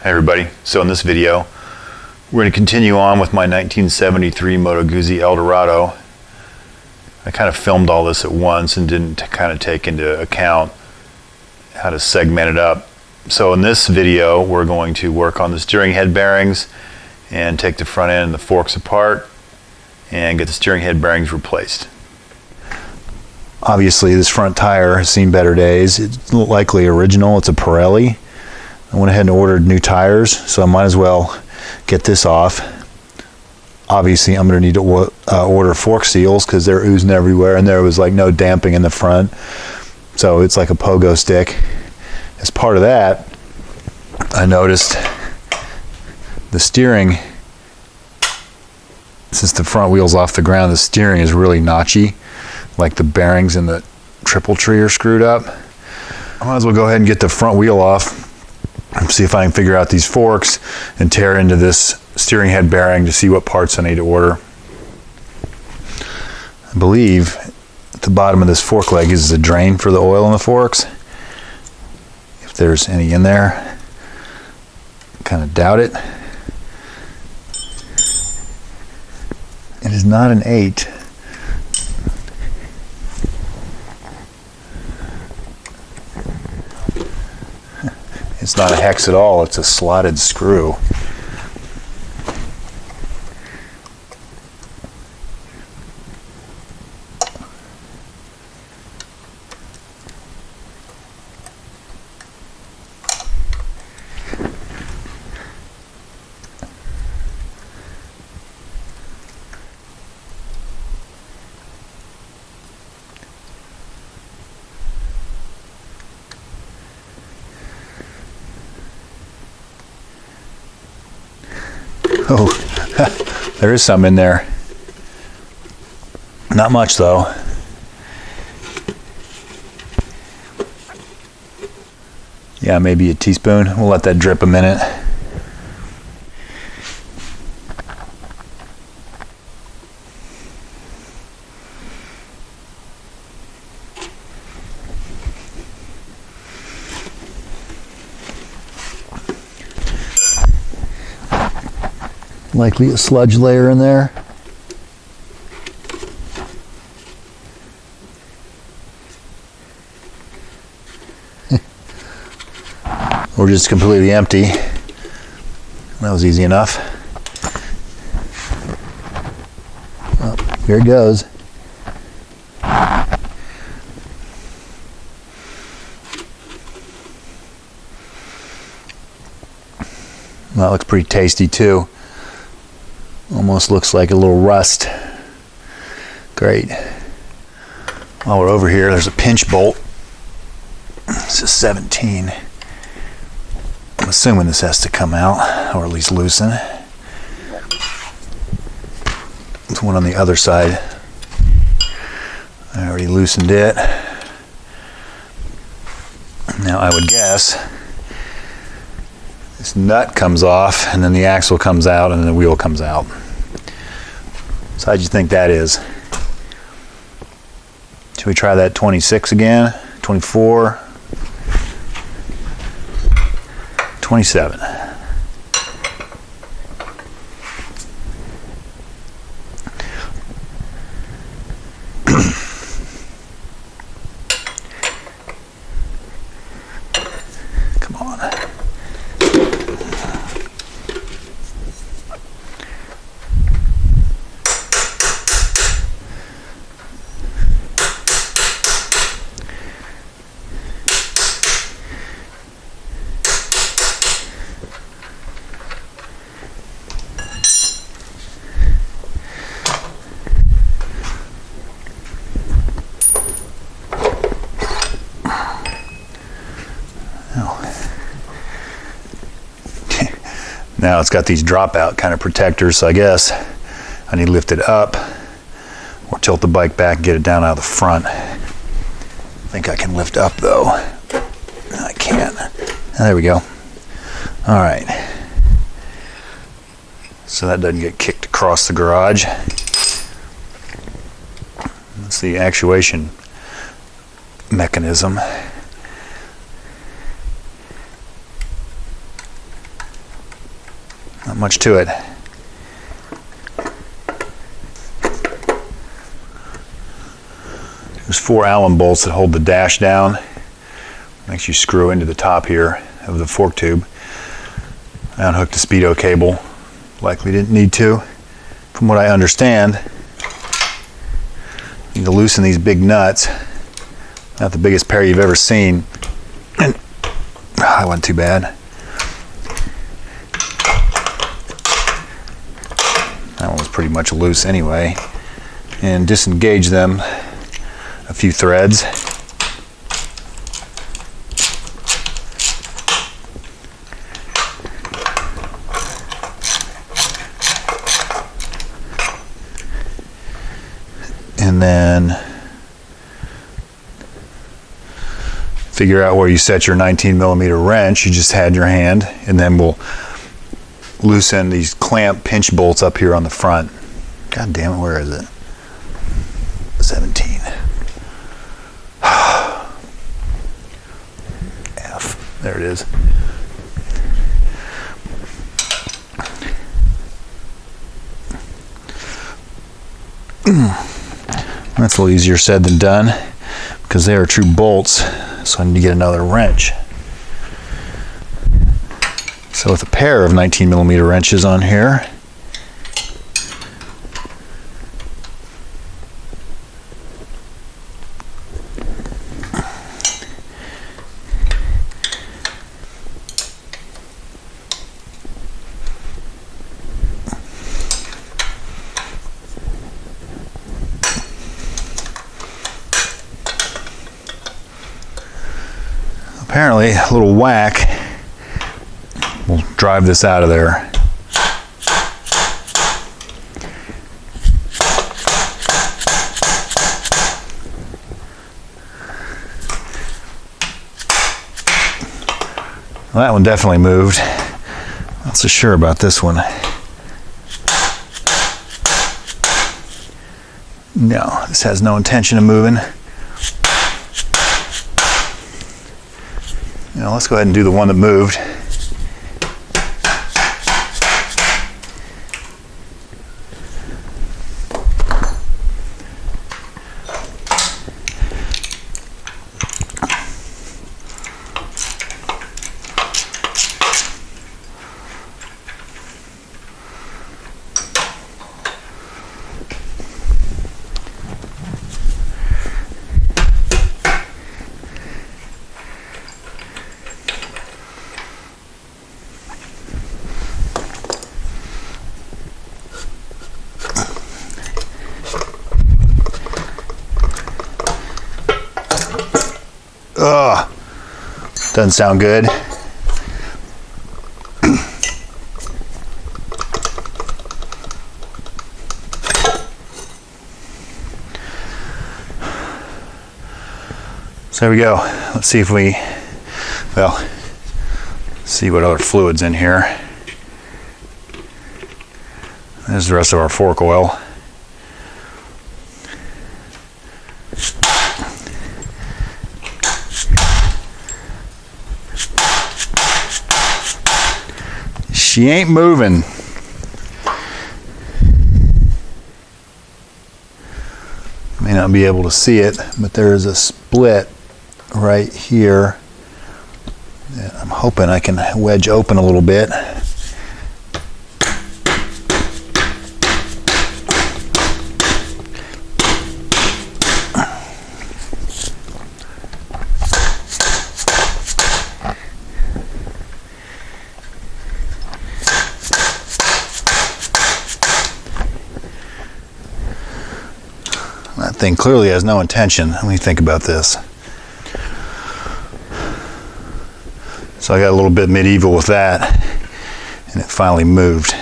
Hey everybody, so in this video we're going to continue on with my 1973 Moto Guzzi Eldorado. I kind of filmed all this at once and didn't kind of take into account how to segment it up. So in this video we're going to work on the steering head bearings and take the front end and the forks apart and get the steering head bearings replaced. Obviously this front tire has seen better days. It's likely original, it's a Pirelli. I went ahead and ordered new tires, so I might as well get this off. Obviously I'm going to need to order fork seals because they're oozing everywhere and there was like no damping in the front. So it's like a pogo stick. As part of that, I noticed the steering, since the front wheel's off the ground, the steering is really notchy, like the bearings in the triple tree are screwed up. I might as well go ahead and get the front wheel off and see if I can figure out these forks and tear into this steering head bearing to see what parts I need to order. I believe at the bottom of this fork leg is a drain for the oil in the forks. If there's any in there, I kind of doubt it. It is not an 8. It's not a hex at all, it's a slotted screw. Oh, there is some in there. Not much though. Yeah, maybe a teaspoon. We'll let that drip a minute. Likely a sludge layer in there. Or just completely empty. That was easy enough. Well, here it goes. Well, that looks pretty tasty too. Almost looks like a little rust. Great. While we're over here, there's a pinch bolt. This is 17. I'm assuming this has to come out, or at least loosen. There's one on the other side. I already loosened it. Now I would guess this nut comes off, and then the axle comes out, and then the wheel comes out. So how'd you think that is? Should we try that 26 again? 24? 27. Come on. Now it's got these dropout kind of protectors, so I guess I need to lift it up or tilt the bike back and get it down out of the front. I think I can lift up though. No, I can't. There we go. All right. So that doesn't get kicked across the garage. That's the actuation mechanism. Not much to it. There's 4 Allen bolts that hold the dash down. Makes you screw into the top here of the fork tube. I unhooked the speedo cable. Likely didn't need to. From what I understand, you need to loosen these big nuts. Not the biggest pair you've ever seen. And that wasn't too bad. That one was pretty much loose anyway. And disengage them a few threads. And then figure out where you set your 19mm wrench you just had in your hand, and then we'll loosen these clamp pinch bolts up here on the front. God damn it, where is it? 17. F. There it is. That's a little easier said than done because they are true bolts, so I need to get another wrench. So with a pair of 19mm wrenches on here, apparently a little whack will drive this out of there. Well, that one definitely moved. Not so sure about this one. No, this has no intention of moving. Now let's go ahead and do the one that moved. Ugh, doesn't sound good. So there we go. Let's see if we, well, see what other fluid's in here. There's the rest of our fork oil. She ain't moving. May not be able to see it, but there is a split right here that I'm hoping I can wedge open a little bit. That thing clearly has no intention. Let me think about this. So I got a little bit medieval with that, and it finally moved.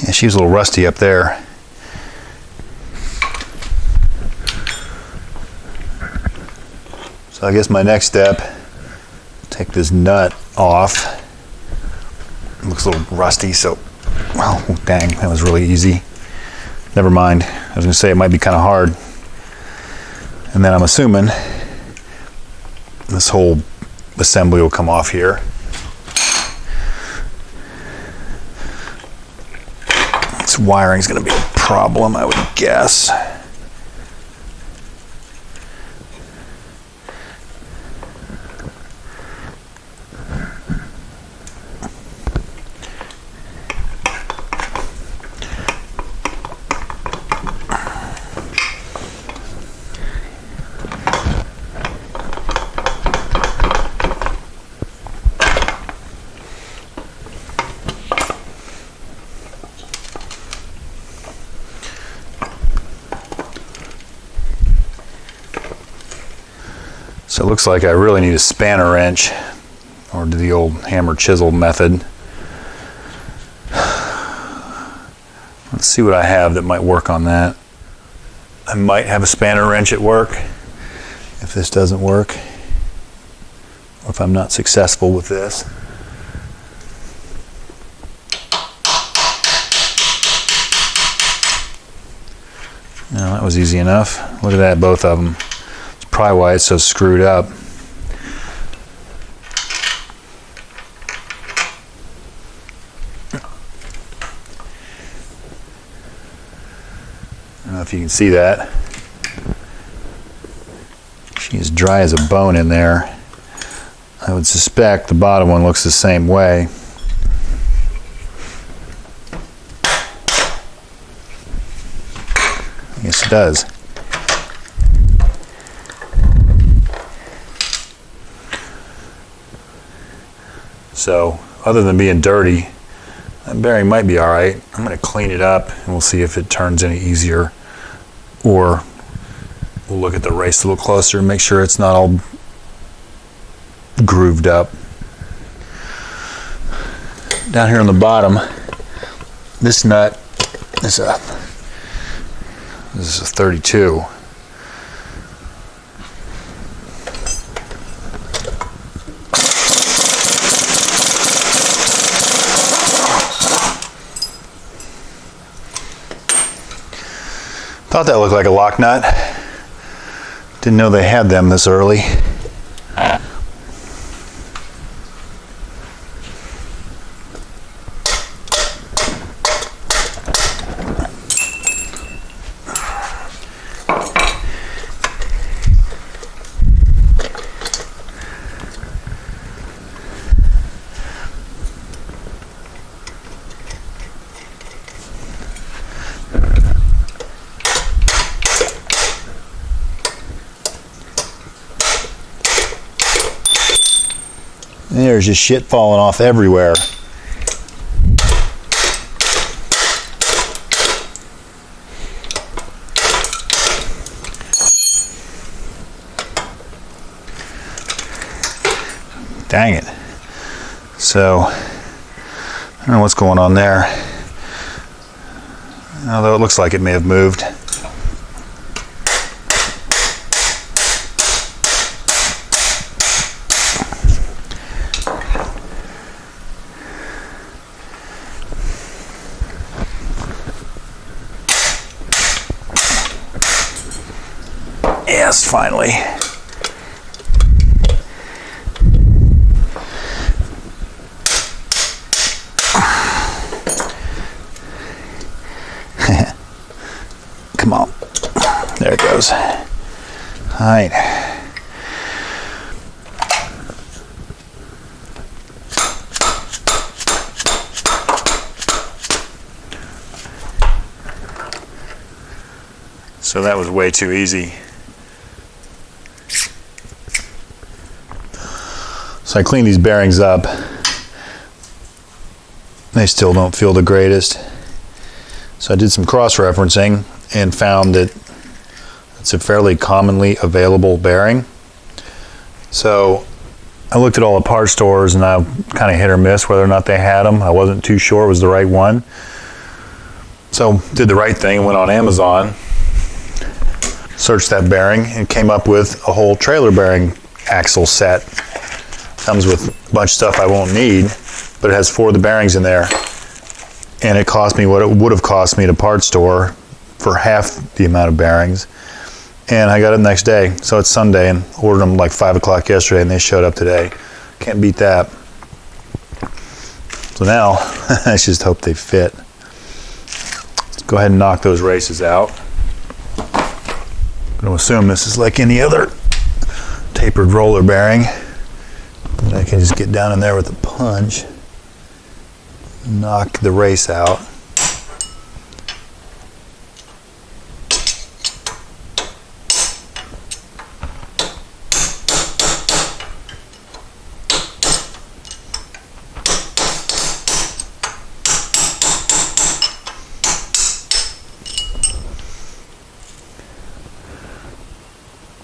Yeah, she was a little rusty up there. So I guess my next step, take this nut off. It looks a little rusty, so, well, dang, that was really easy. Never mind. I was going to say it might be kind of hard. And then I'm assuming this whole assembly will come off here. This wiring is going to be a problem, I would guess. So it looks like I really need a spanner wrench, or do the old hammer chisel method. Let's see what I have that might work on that. I might have a spanner wrench at work if this doesn't work, or if I'm not successful with this. No, that was easy enough. Look at that, both of them. Probably why it's so screwed up. I don't know if you can see that. She's dry as a bone in there. I would suspect the bottom one looks the same way. Yes, it does. So, other than being dirty, that bearing might be all right. I'm going to clean it up and we'll see if it turns any easier, or we'll look at the race a little closer and make sure it's not all grooved up. Down here on the bottom, this nut is a 32. Thought that looked like a lock nut. Didn't know they had them this early. There's just shit falling off everywhere. Dang it. So, I don't know what's going on there. Although it looks like it may have moved. Yes, finally. Come on. There it goes. All right. So that was way too easy. So I cleaned these bearings up. They still don't feel the greatest. So I did some cross-referencing and found that it's a fairly commonly available bearing. So I looked at all the parts stores and I kind of hit or miss whether or not they had them. I wasn't too sure it was the right one. So did the right thing and went on Amazon, searched that bearing, and came up with a whole trailer bearing axle set. Comes with a bunch of stuff I won't need, but it has 4 of the bearings in there. And it cost me what it would have cost me at a parts store for half the amount of bearings. and I got it the next day. So it's Sunday, and ordered them like 5 o'clock yesterday, and they showed up today. Can't beat that. So now, I just hope they fit. Let's go ahead and knock those races out. I'm going to assume this is like any other tapered roller bearing. And I can just get down in there with a punch, knock the race out.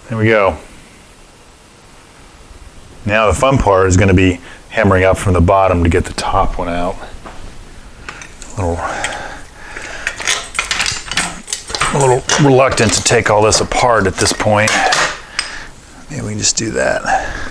There we go. Now the fun part is going to be hammering up from the bottom to get the top one out. A little reluctant to take all this apart at this point. Maybe we can just do that.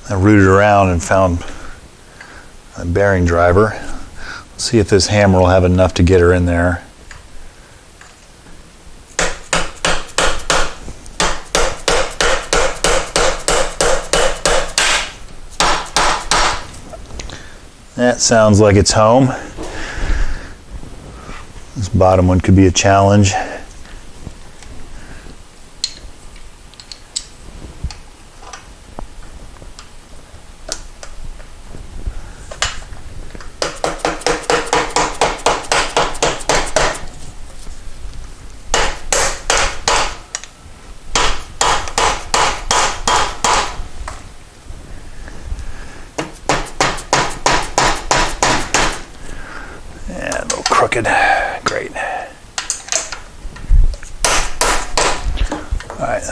I rooted around and found a bearing driver. Let's see if this hammer will have enough to get her in there. That sounds like it's home. This bottom one could be a challenge. Crooked. Great. All right.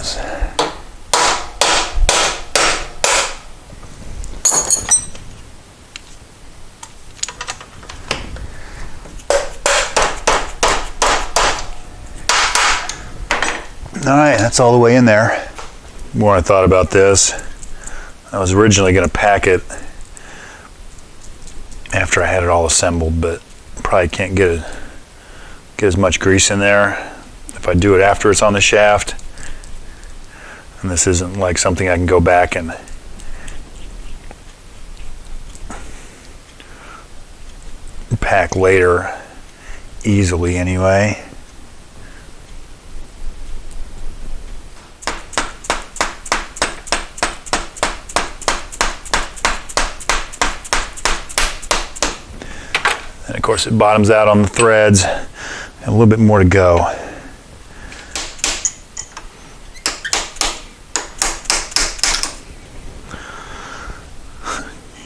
All right, that's all the way in there. The more I thought about this, I was originally going to pack it after I had it all assembled, but probably can't get as much grease in there if I do it after it's on the shaft. And this isn't like something I can go back and pack later easily anyway. And of course it bottoms out on the threads, and a little bit more to go.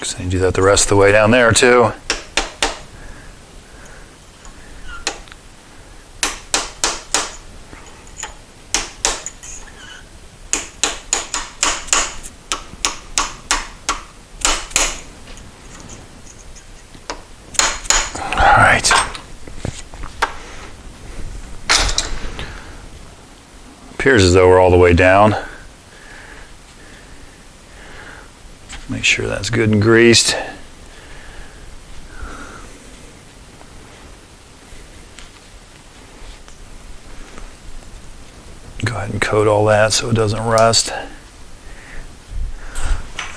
So you do that the rest of the way down there too. Appears as though we're all the way down. Make sure that's good and greased. Go ahead and coat all that so it doesn't rust.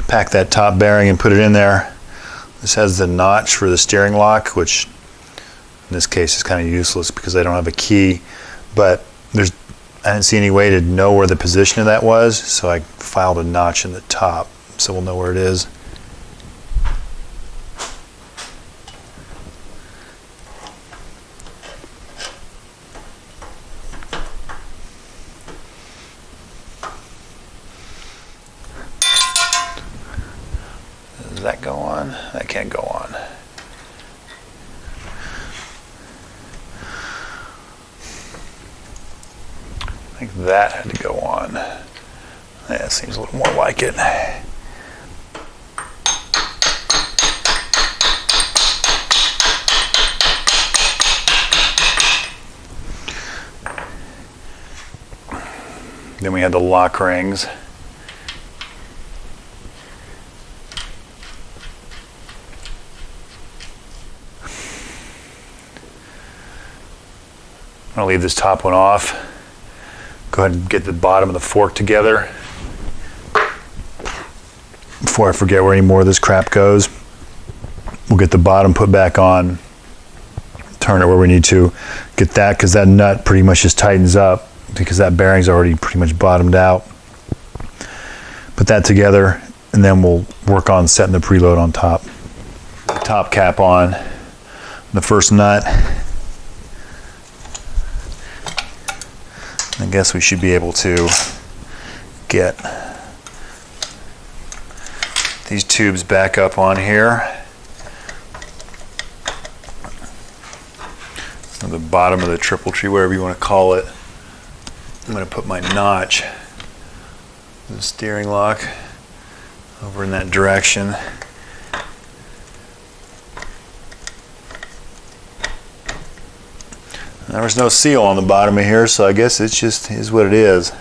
Pack that top bearing and put it in there. This has the notch for the steering lock, which in this case is kind of useless because I don't have a key, but I didn't see any way to know where the position of that was, so I filed a notch in the top so we'll know where it is. Does that go on? That can't go on. think that had to go on. That seems a little more like it. Then we had the lock rings. I'm going to leave this top one off. Go ahead and get the bottom of the fork together before I forget where any more of this crap goes. We'll get the bottom put back on, turn it where we need to, get that, because that nut pretty much just tightens up because that bearing's already pretty much bottomed out. Put that together, and then we'll work on setting the preload on top. Top cap on the first nut. I guess we should be able to get these tubes back up on here. On the bottom of the triple tree, wherever you want to call it. I'm going to put my notch, the steering lock, over in that direction. There was no seal on the bottom of here, so I guess it just is what it is.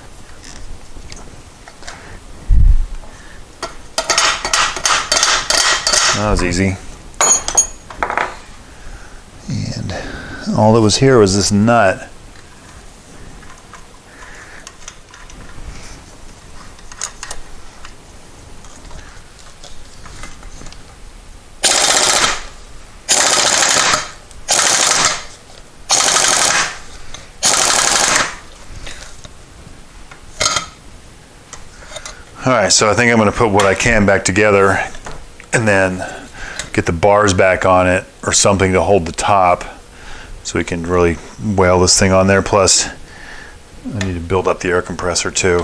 That was easy. And all that was here was this nut. Alright, so I think I'm going to put what I can back together and then get the bars back on it or something to hold the top so we can really whale this thing on there. Plus, I need to build up the air compressor too.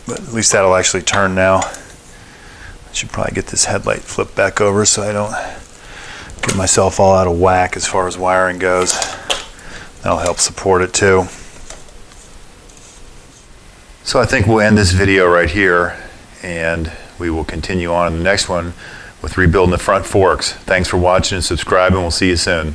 But at least that'll actually turn now. I should probably get this headlight flipped back over so I don't get myself all out of whack as far as wiring goes. That'll help support it too. So I think we'll end this video right here, and we will continue on in the next one with rebuilding the front forks. Thanks for watching and subscribing. We'll see you soon.